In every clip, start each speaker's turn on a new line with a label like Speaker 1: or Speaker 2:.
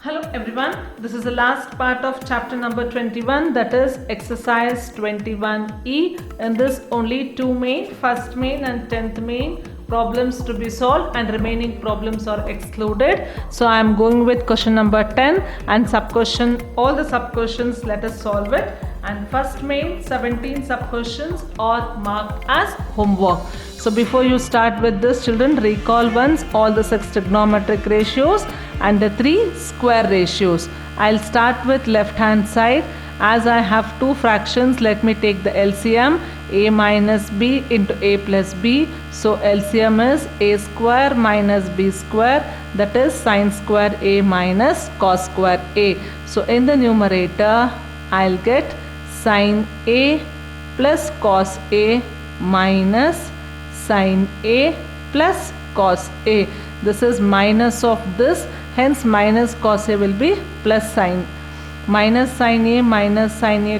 Speaker 1: Hello everyone, this is the last part of chapter number 21, that is exercise 21E. In this only two main, first main and 10th main problems to be solved and remaining problems are excluded. So I am going with question number 10 and sub-question, all the sub-questions let us solve it. And first main 17 sub-questions are marked as homework. So before you start with this, children, recall once all the 6 trigonometric ratios and the 3 square ratios. I'll start with left hand side. As I have two fractions, let me take the LCM, a minus b into a plus b. So LCM is a square minus b square, that is sin square a minus cos square a. So in the numerator, I'll get sin a plus cos a minus sin a plus cos a. This is minus of this, hence minus cos a will be plus sin. Minus sin a minus sin a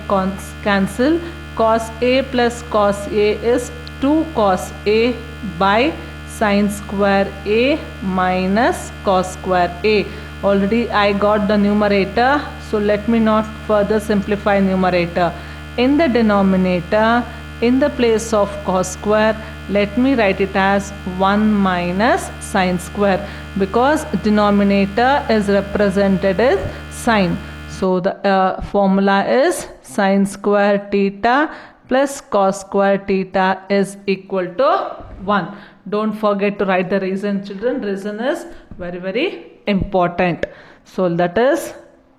Speaker 1: cancel. Cos a plus cos a is 2 cos a by sin square a minus cos square a. Already I got the numerator, so let me not further simplify numerator. In the denominator, in the place of cos square, let me write it as 1 minus sin square, because denominator is represented as sin. So the formula is sin square theta plus cos square theta is equal to 1. Don't forget to write the reason, children. Reason is very, very important. So that is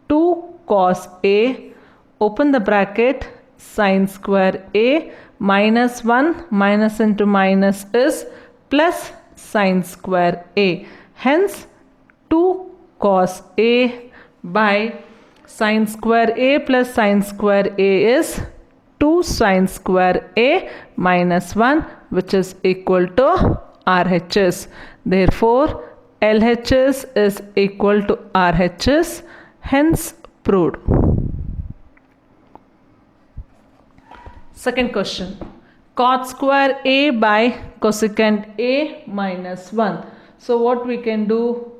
Speaker 1: 2 cos a, open the bracket, sin square a minus 1 minus into minus is plus sin square a. Hence 2 cos a by sin square a plus sin square a is 2 sin square a minus 1, which is equal to RHS. Therefore, LHS is equal to RHS, hence proved. Second question, cot square a by cosecant a minus 1. So what we can do,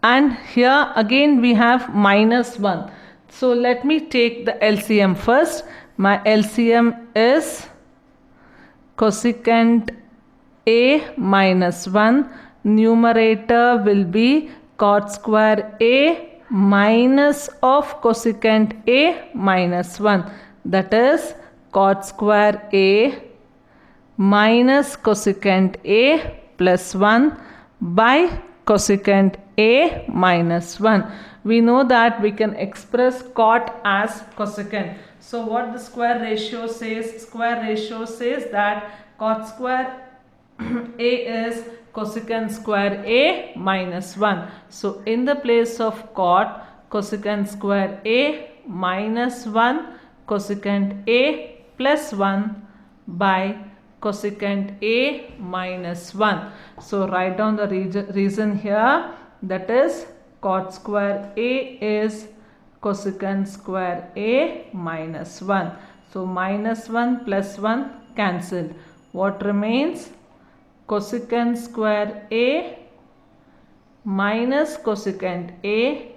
Speaker 1: and here again we have minus 1. So let me take the LCM first. My LCM is cosecant a minus 1. Numerator will be cot square a minus of cosecant a minus 1. That is cot square a minus cosecant a plus 1 by cosecant a minus 1. We know that we can express cot as cosecant. So what the square ratio says? Square ratio says that cot square a is cosecant square a minus 1. So in the place of cot, cosecant square a minus 1 cosecant a plus 1 by cosecant a minus 1. So write down the reason here, that is cot square a is cosecant square a minus 1. So minus 1 plus 1 cancel. What remains? Cosecant square a minus cosecant a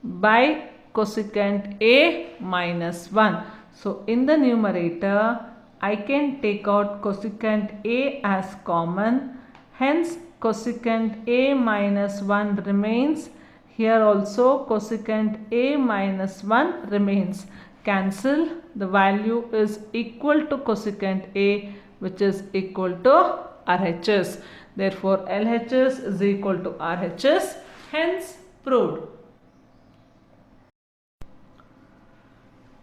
Speaker 1: by cosecant a minus 1. So in the numerator, I can take out cosecant a as common. Hence cosecant a minus 1 remains. Here also cosecant a minus 1 remains. Cancel. The value is equal to cosecant a, which is equal to RHS. Therefore LHS is equal to RHS. Hence proved.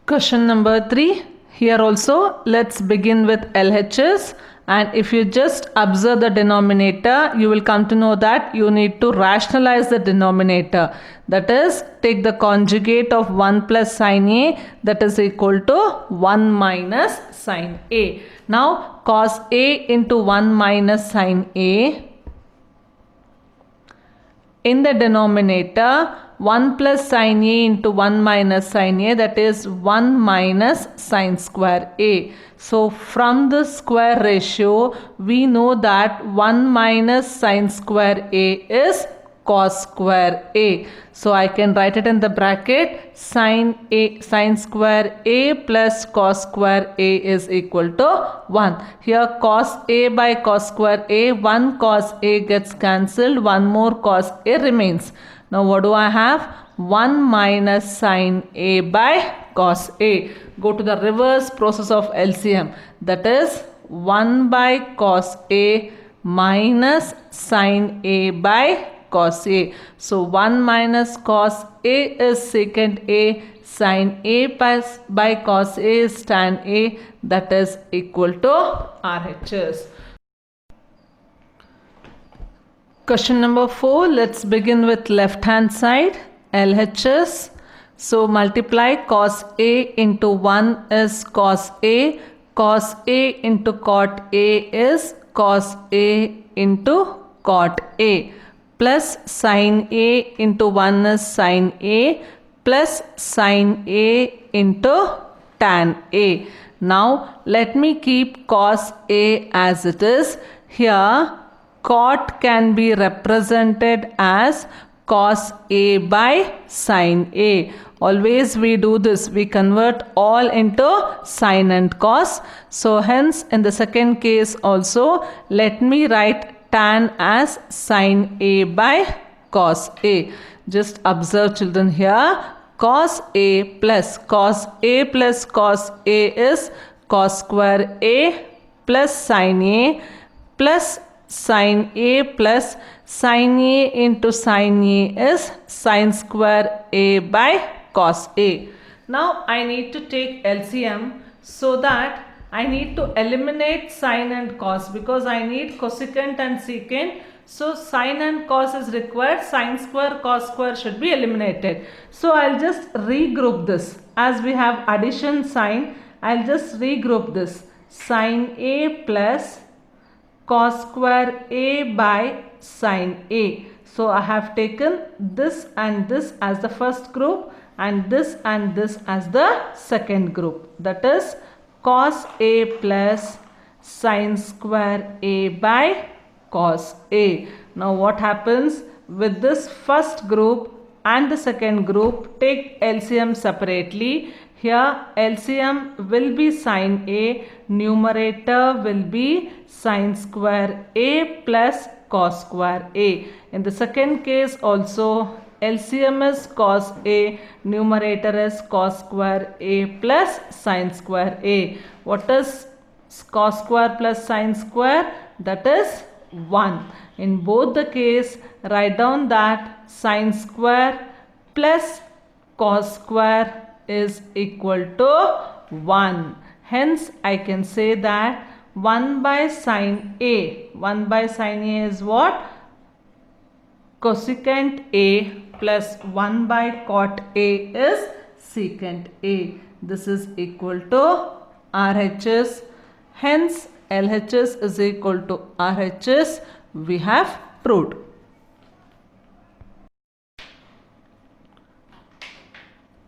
Speaker 1: Question number 3. Here also let's begin with LHS, and if you just observe the denominator, you will come to know that you need to rationalize the denominator. That is, take the conjugate of 1 plus sin a, that is equal to 1 minus sin a. Now cos a into 1 minus sin a. In the denominator, 1 plus sin a into 1 minus sin a, that is 1 minus sin square a. So from the square ratio, we know that 1 minus sin square a is cos square A. So I can write it in the bracket, sin square A plus cos square A is equal to 1. Here cos A by cos square A, 1 cos A gets cancelled, 1 more cos A remains. Now what do I have? 1 minus sin A by cos A. Go to the reverse process of LCM. That is 1 by cos A minus sin A by cos A. So 1 minus cos A is secant A, sin A by cos A is tan A, that is equal to RHS. Question number 4, let's begin with left hand side, LHS. So multiply cos A into 1 is cos A into cot A is cos A into cot A, plus sin A into 1 is sin A, plus sin A into tan A. Now let me keep cos A as it is. Here cot can be represented as cos A by sin A. Always we do this, we convert all into sin and cos. So hence in the second case also, let me write tan as sin A by cos A. Just observe children here, cos A plus cos A plus cos A is cos square A plus sin A plus sin A plus sin A into sin A is sin square A by cos A. Now I need to take LCM, so that I need to eliminate sin and cos because I need cosecant and secant. So sin and cos is required, sin square cos square should be eliminated. So I'll just regroup this. As we have addition sign, I'll just regroup this. Sin A plus cos square A by sin A. So I have taken this and this as the first group and this as the second group. That is cos A plus sin square A by cos A. Now what happens with this first group and the second group? Take LCM separately. Here LCM will be sin A, numerator will be sin square A plus cos square A. In the second case also LCM is cos A, numerator is cos square A plus sin square A. What is cos square plus sin square? That is 1. In both the case, write down that sin square plus cos square is equal to 1. Hence, I can say that 1 by sin A. 1 by sin A is what? Cosecant A plus 1 by cot A is secant A. This is equal to RHS. Hence, LHS is equal to RHS. We have proved.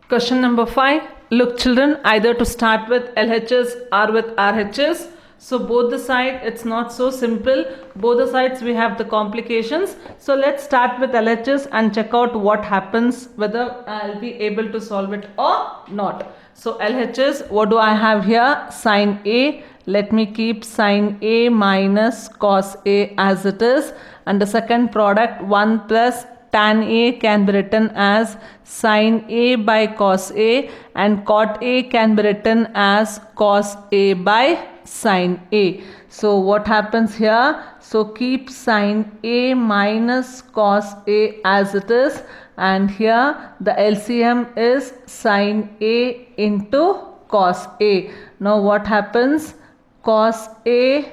Speaker 1: Question number 5. Look children, either to start with LHS or with RHS. So both the sides, it's not so simple. Both the sides we have the complications. So let's start with LHS and check out what happens, whether I'll be able to solve it or not. So LHS, what do I have here? Sin A. Let me keep sin A minus cos A as it is. And the second product, 1 plus tan A can be written as sin A by cos A, and cot A can be written as cos A by sin A. So what happens here? So keep sin A minus cos A as it is, and here the LCM is sin A into cos A. Now what happens? Cos A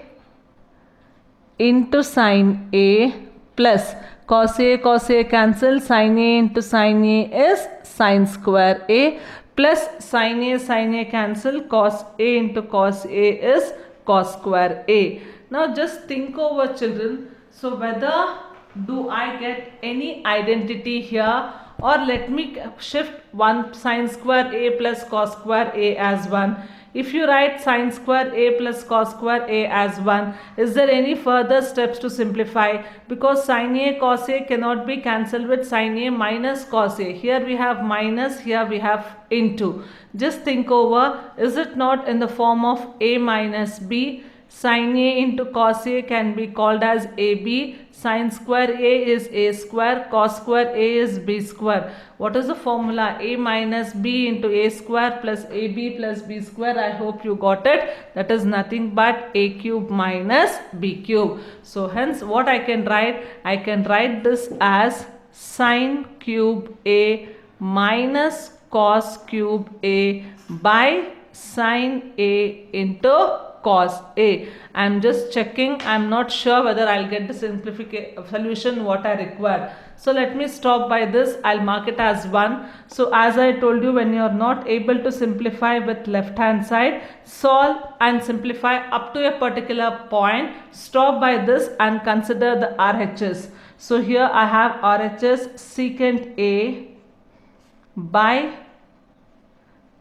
Speaker 1: into sin A plus cos A cancel, sin A into sin A is sin square A, plus sin A cancel, cos A into cos A is cos square A. Now just think over children. So whether do I get any identity here, or let me shift one sin square A plus cos square A as 1. If you write sine square a plus cos square a as 1, is there any further steps to simplify? Because sine a cos a cannot be cancelled with sine a minus cos a. Here we have minus, here we have into. Just think over, is it not in the form of a minus b? Sin a into cos a can be called as ab. Sin square a is a square, cos square a is b square. What is the formula? A minus b into a square plus ab plus b square. I hope you got it. That is nothing but a cube minus b cube. So hence what I can write? I can write this as sin cube a minus cos cube a by sin a into cos a. I'm just checking. I'm not sure whether I'll get the solution what I require. So let me stop by this. I'll mark it as 1. So as I told you, when you're not able to simplify with left hand side, solve and simplify up to a particular point. Stop by this and consider the RHS. So here I have RHS secant a by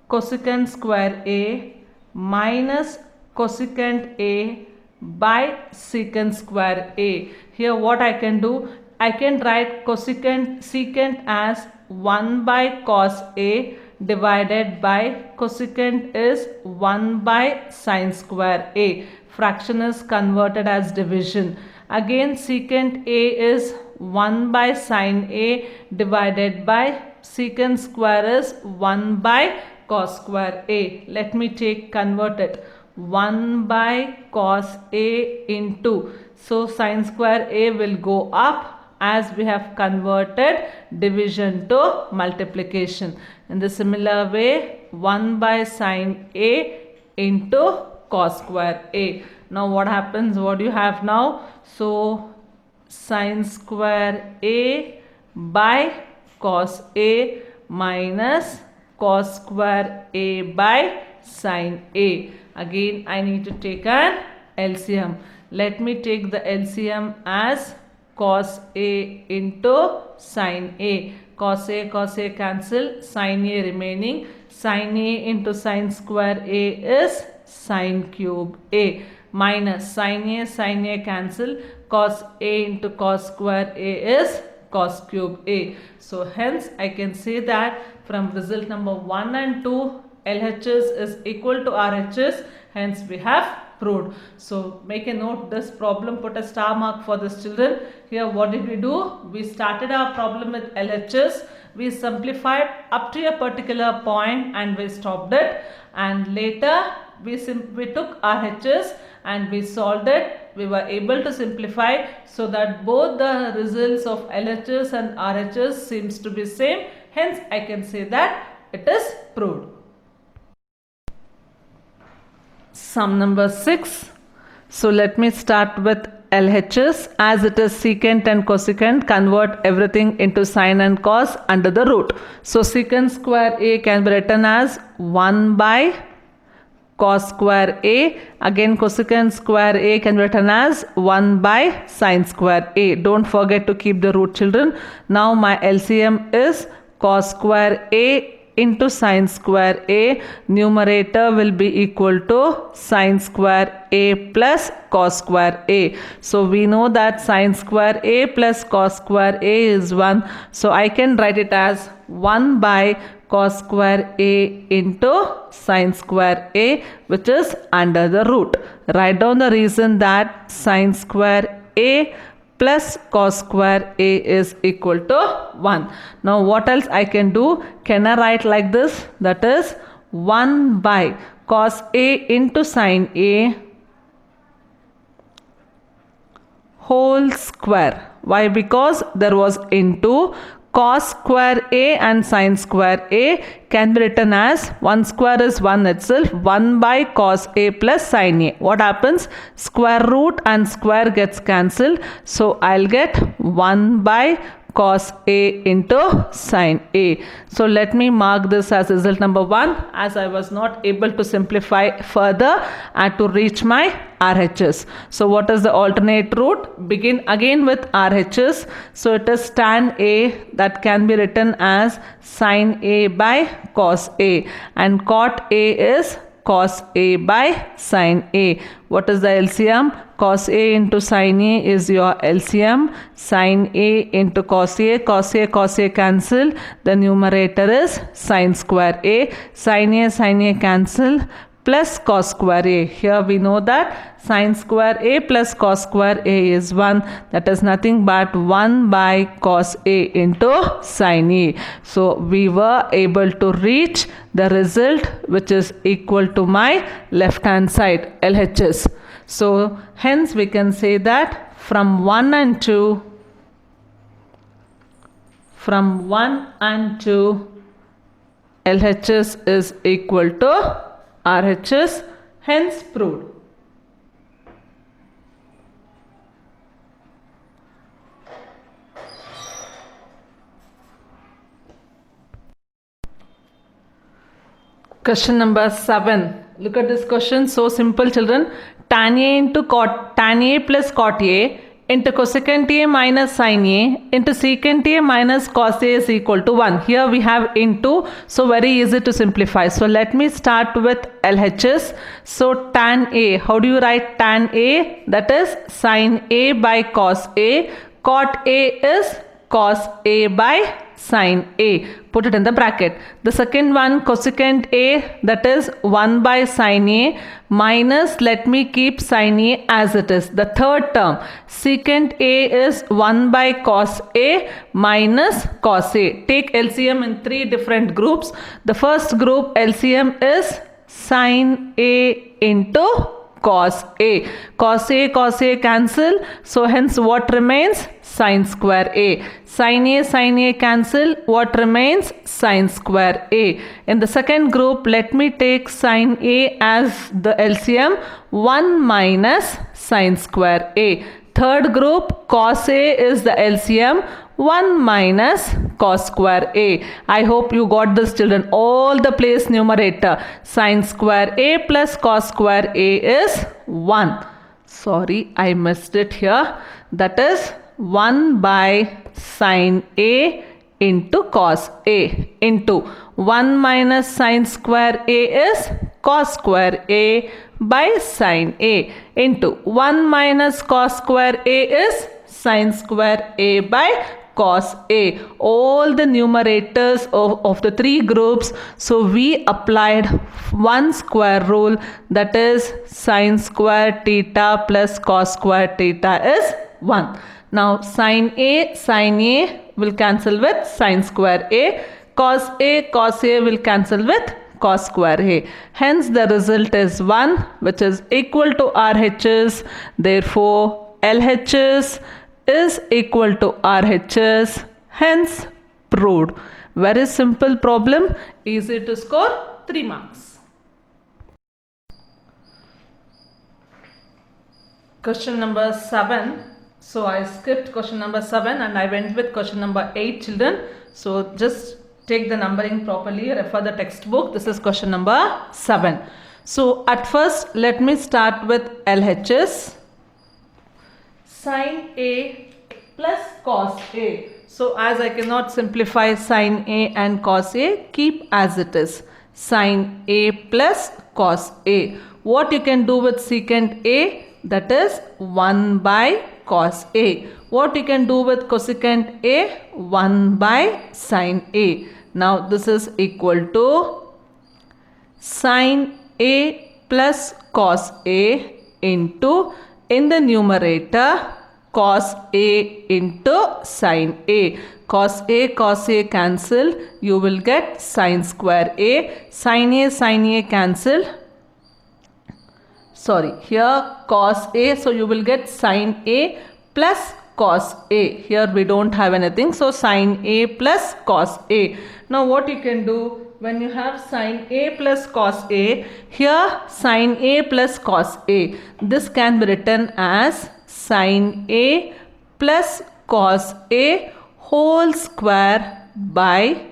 Speaker 1: cosecant square a minus cosecant a by secant square a. Here what I can do? I can write secant as 1 by cos a divided by cosecant is 1 by sin square a. Fraction is converted as division. Again secant a is 1 by sin a divided by secant square is 1 by cos square a. Let me convert it. 1 by cos a into, so sin square a will go up as we have converted division to multiplication. In the similar way, 1 by sin a into cos square a. Now what happens? What do you have now? So sin square a by cos a minus cos square a by sin a. Again I need to take an LCM. Let me take the LCM as cos a into sin a. Cos a cancel, sin a remaining. Sin a into sin square a is sin cube a minus sin a cancel, cos a into cos square a is cos cube a. So hence I can say that from result number 1 and 2, LHS is equal to RHS, hence we have proved. So make a note this problem, put a star mark for this children. Here what did we do? We started our problem with LHS, we simplified up to a particular point and we stopped it, and later we took RHS and we solved it. We were able to simplify so that both the results of LHS and RHS seems to be same, hence I can say that it is proved. Sum number 6. So let me start with LHS. As it is secant and cosecant, convert everything into sine and cos under the root. So secant square a can be written as 1 by cos square a. Again cosecant square a can be written as 1 by sine square a. Don't forget to keep the root, children. Now my LCM is cos square a into sine square a. Numerator will be equal to sine square a plus cos square a. So we know that sine square a plus cos square a is 1. So I can write it as 1 by cos square a into sine square a, which is under the root. Write down the reason that sine square a plus cos square a is equal to 1. Now what else I can do? Can I write like this? That is 1 by cos a into sine a whole square. Why? Because there was into. Cos square a and sine square a can be written as 1 square is 1 itself, 1 by cos a plus sine a. What happens? Square root and square gets cancelled. So I'll get 1 by cos a into sine a. So let me mark this as result number 1, as I was not able to simplify further and to reach my RHS. So what is the alternate root? Begin again with RHS. So it is tan a, that can be written as sine a by cos a, and cot a is cos A by sin A. What is the LCM? Cos A into sin A is your LCM. Sin A into cos A. Cos A cancel. The numerator is sin square A. Sin A cancel. Plus cos square A. Here we know that sin square A plus cos square A is 1. That is nothing but 1 by cos A into sin A. So we were able to reach the result which is equal to my left hand side, LHS. So hence we can say that from 1 and 2, LHS is equal to RHS, hence proved. Question number 7. Look at this question, so simple children. Tan A plus cot A into cosecant A minus sin A into secant A minus cos A is equal to 1. Here we have into, so very easy to simplify. So let me start with LHS. So tan A, how do you write tan A? That is sin A by cos A. Cot A is cos A by sin A. Put it in the bracket. The second one, cosecant A, that is 1 by sin A minus, let me keep sin A as it is. The third term, secant A is 1 by cos A minus cos A. Take LCM in 3 different groups. The first group LCM is sin A into cos A. Cos A cancel. So hence what remains? Sin square A. Sin A cancel. What remains? Sin square A. In the second group, let me take sin A as the LCM. 1 minus sin square A. Third group, cos A is the LCM. 1 minus cos square A. I hope you got this children. All the place numerator. Sin square A plus cos square A is 1. Sorry, I missed it here. That is 1 by sin A into cos A into 1 minus sin square A is cos square A by sin A into 1 minus cos square A is sin square A by cos A. All the numerators of the 3 groups. So we applied one square rule, that is sin square theta plus cos square theta is 1. Now sin A will cancel with sin square A. Cos A will cancel with cos square A. Hence the result is 1, which is equal to RHS. Therefore LHS is equal to RHS, hence proved. Very simple problem, easy to score 3 marks. Question number 7. So I skipped question number 7 and I went with question number 8 children. So just take the numbering properly, refer the textbook. This is question number 7. So at first let me start with LHS. Sin A plus cos A. So as I cannot simplify sin A and cos A, keep as it is. Sin A plus cos A. What you can do with secant A? That is 1 by cos A. What you can do with cosecant A? 1 by sin A. Now this is equal to sin A plus cos A into, in the numerator, cos A into sin A. Cos A cancel. You will get sin square A. Sin A cancel. Sorry, here cos A. So you will get sin A plus cos A. Here we don't have anything. So sin A plus cos A. Now what you can do? When you have sin A plus cos A, here sin A plus cos A. This can be written as sin A plus cos A whole square by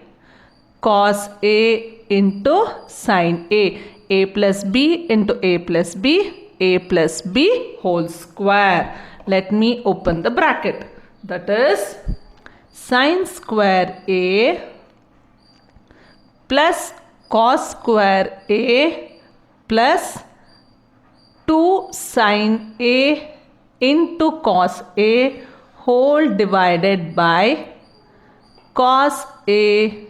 Speaker 1: cos A into sin A. A plus B into A plus B whole square. Let me open the bracket. That is sin square A plus cos square A plus 2 sine A into cos A whole divided by cos A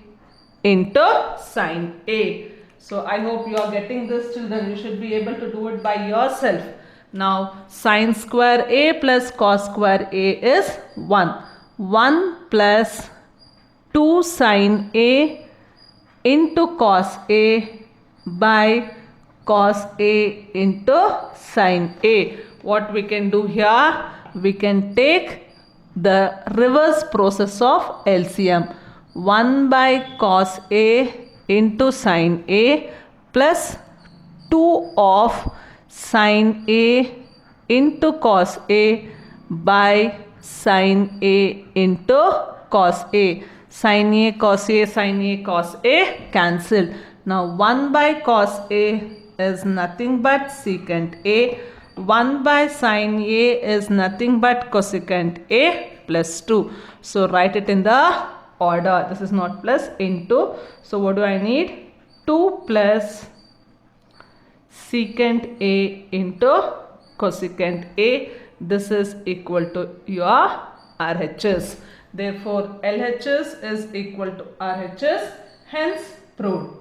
Speaker 1: into sine A. So I hope you are getting this, children. You should be able to do it by yourself. Now sine square A plus cos square A is 1. 1 plus 2 sine A into cos A by cos A into sine A. What we can do here? We can take the reverse process of LCM. 1 by cos A into sine A plus 2 of sine A into cos A by sine A into cos A. Sine A, cos A, sine A, cos A cancel. Now 1 by cos A is nothing but secant A. 1 by sine A is nothing but cosecant A plus 2. So write it in the order. This is not plus, into. So what do I need? 2 plus secant A into cosecant A. This is equal to your RHS. Therefore, LHS is equal to RHS. Hence, proved.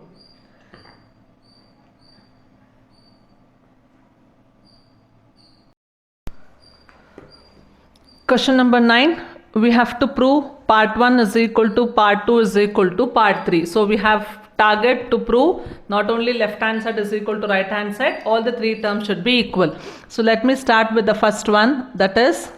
Speaker 1: Question number 9. We have to prove part 1 is equal to part 2 is equal to part 3. So we have target to prove not only left hand side is equal to right hand side, all the 3 terms should be equal. So let me start with the first one, that is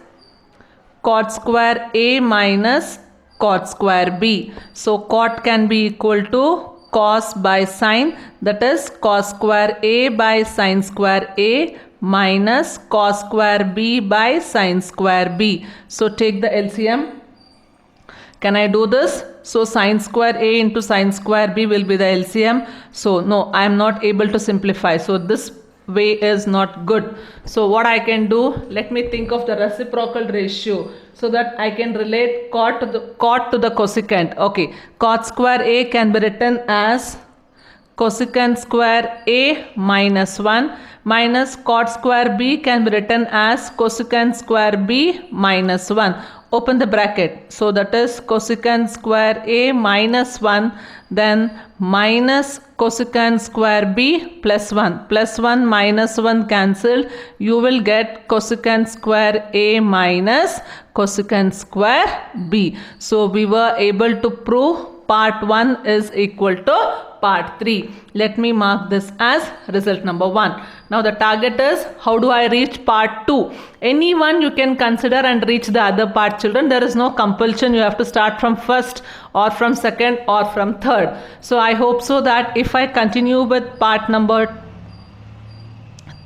Speaker 1: cot square A minus cot square B. So cot can be equal to cos by sine, that is cos square A by sine square A minus cos square B by sine square B. So take the LCM. Can I do this? So sine square A into sine square B will be the LCM. So no, I am not able to simplify. So this way is not good. So what I can do, let me think of the reciprocal ratio so that I can relate cot to the cosecant. Okay, cot square A can be written as cosecant square A minus 1 minus cot square B can be written as cosecant square B minus 1. Open the bracket. So that is cosecant square A minus 1, then minus cosecant square B plus 1. Plus 1 minus 1 cancelled. You will get cosecant square A minus cosecant square B. So we were able to prove part 1 is equal to part 3. Let me mark this as result number 1. Now the target is, how do I reach part 2? Any one you can consider and reach the other part, children. There is no compulsion. You have to start from first or from second or from third. So I hope so that if I continue with part number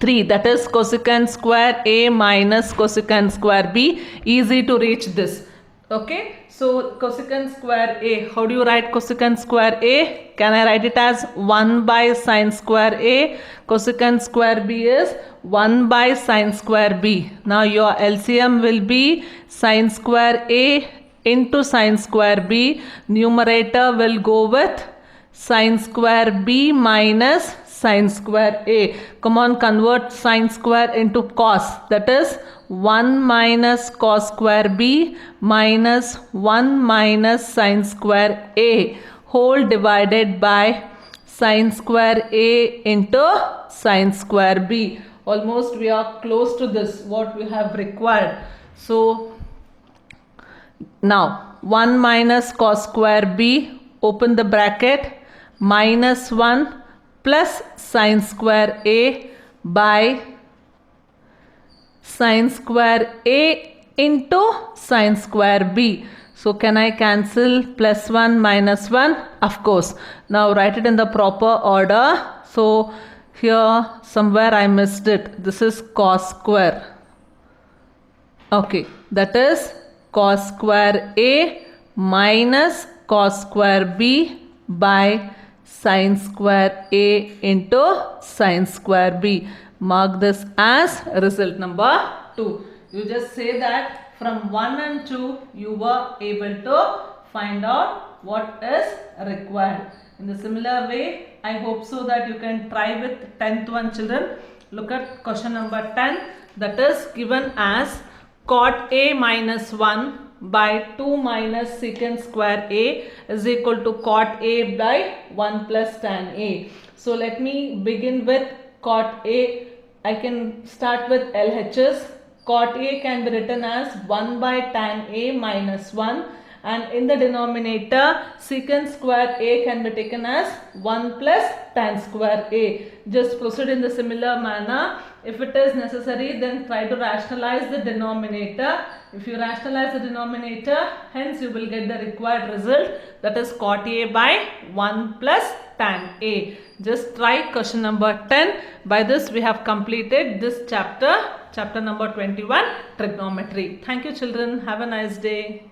Speaker 1: 3, that is cosecant square A minus cosecant square B, easy to reach this. Okay, so cosecant square A, how do you write cosecant square A? Can I write it as 1 by sine square A? Cosecant square B is 1 by sine square B. Now your LCM will be sine square A into sine square B. Numerator will go with sine square B minus sine square A. Come on, convert sine square into cos. That is 1 minus cos square B minus 1 minus sine square A whole divided by sine square A into sine square B. Almost we are close to this, what we have required. So now 1 minus cos square B, open the bracket, minus 1 plus sine square A by sine square A into sine square B. So can I cancel plus 1 minus 1? Of course. Now write it in the proper order. So here somewhere I missed it. This is cos square. Okay, that is cos square A minus cos square B by sine square A into sine square B. Mark this as result number 2. You just say that from 1 and 2 you were able to find out what is required. In the similar way, I hope so that you can try with 10th one children. Look at question number 10, that is given as cot A minus 1 by 2 minus secant square A is equal to cot A by 1 plus tan A. So let me begin with cot A. I can start with LHS. Cot A can be written as 1 by tan A minus 1, and in the denominator secant square A can be taken as 1 plus tan square A. Just proceed in the similar manner. If it is necessary, then try to rationalize the denominator. If you rationalize the denominator, hence you will get the required result, that is cot A by 1 plus tan A. Just try question number 10. By this we have completed this chapter number 21, trigonometry. Thank you children. Have a nice day.